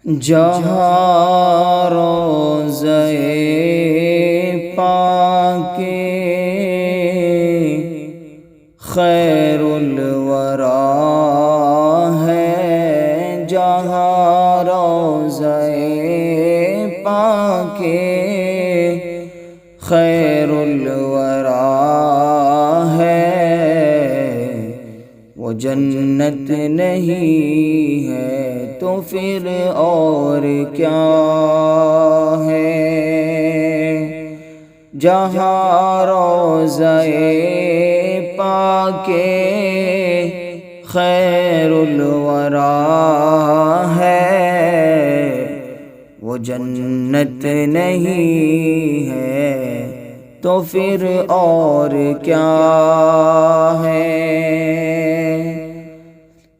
جہاں روضہ پاک خیر الورا ہے، جہاں روضہ پاک خیر الورا ہے، وہ جنت نہیں ہے تو پھر اور کیا ہے؟ جہاں روضہ پاک خیر الورا ہے، وہ جنت نہیں ہے تو پھر اور کیا ہے؟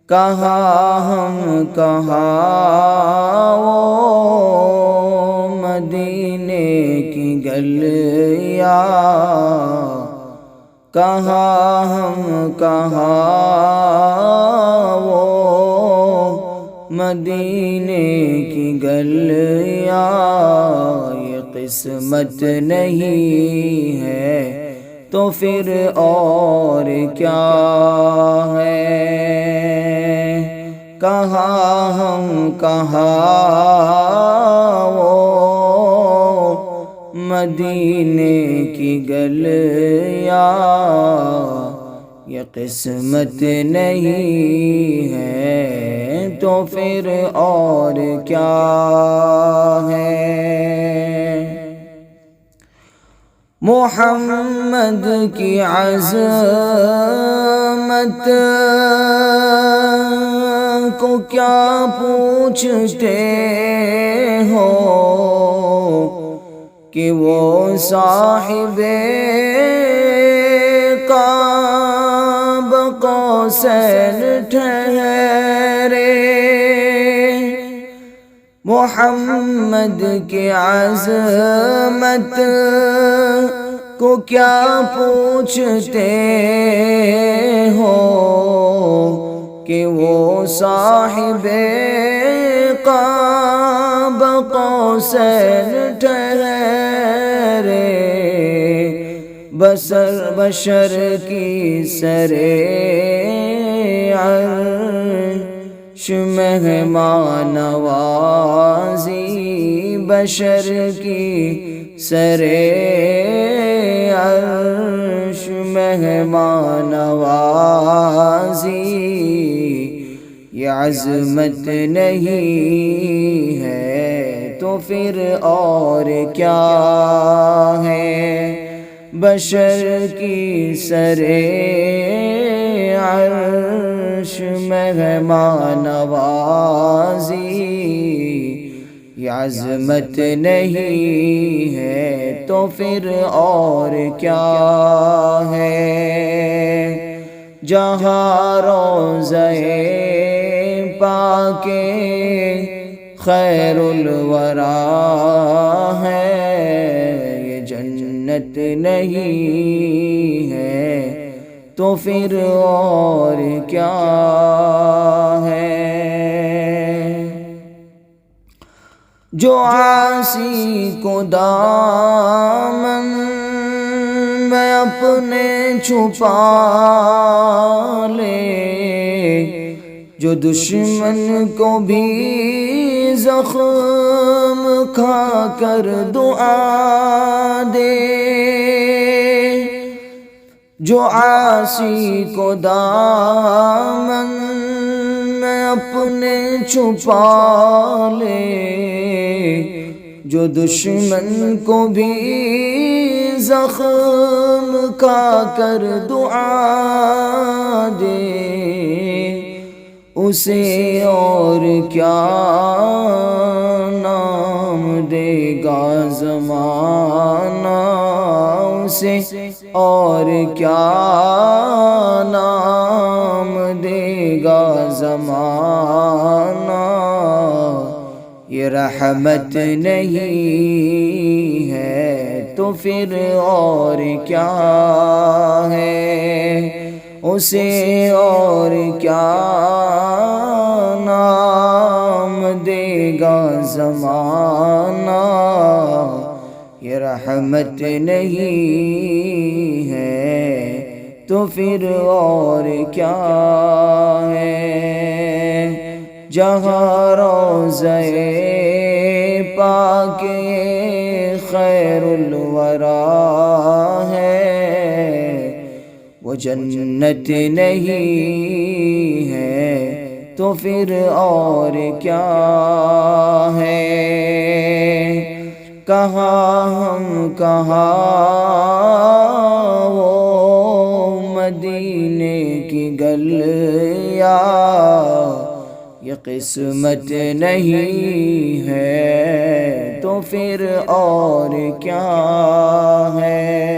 کہاں ہم کہاں وہ مدینے کی گلیاں، کہاں ہم کہاں وہ مدینے کی گلیاں، یہ قسمت نہیں ہے تو پھر اور کیا ہے؟ کہاں ہم کہاں وہ مدینے کی گلیاں، یہ قسمت نہیں ہے تو پھر اور کیا ہے؟ محمد کی عظمت کو کیا پوچھتے ہو کہ وہ صاحب قاب قوسین ٹھہرے۔ محمد کی عظمت کو کیا پوچھتے ہو کہ وہ صاحب قاب قوسین ٹھہرے، بشر کی سرے عرش مہمان نوازی، بشر کی سرے عرش مہمان نوازی، یہ عظمت نہیں ہے تو پھر اور کیا ہے؟ بشر کی سرے عرش مہمان نوازی، یہ عظمت نہیں ہے تو پھر اور کیا ہے؟ جہاں روضہ پاک خیر الورا ہے، یہ جنت نہیں ہے تو پھر اور کیا ہے؟ جو عاصی کو دامن میں اپنے چھپا لے، جو دشمن کو بھی زخم کھا کر دعا دے، جو عاصی کو دامن میں اپنے چھپا لے، جو دشمن کو بھی زخم کھا کر دعا دے، اسے اور کیا نام دے گا زمانہ، اسے اور کیا نام دے گا زمانہ، یہ رحمت نہیں ہے تو پھر اور کیا ہے؟ اسے اور کیا نام دے گا زمانہ، یہ رحمت نہیں ہے تو پھر اور کیا ہے؟ جہاں روضہ پاک خیر الورا ہے، وہ جنت نہیں ہے تو پھر اور کیا ہے؟ کہاں ہم کہاں وہ مدینے کی گلیاں، یہ قسمت نہیں ہے تو پھر اور کیا ہے؟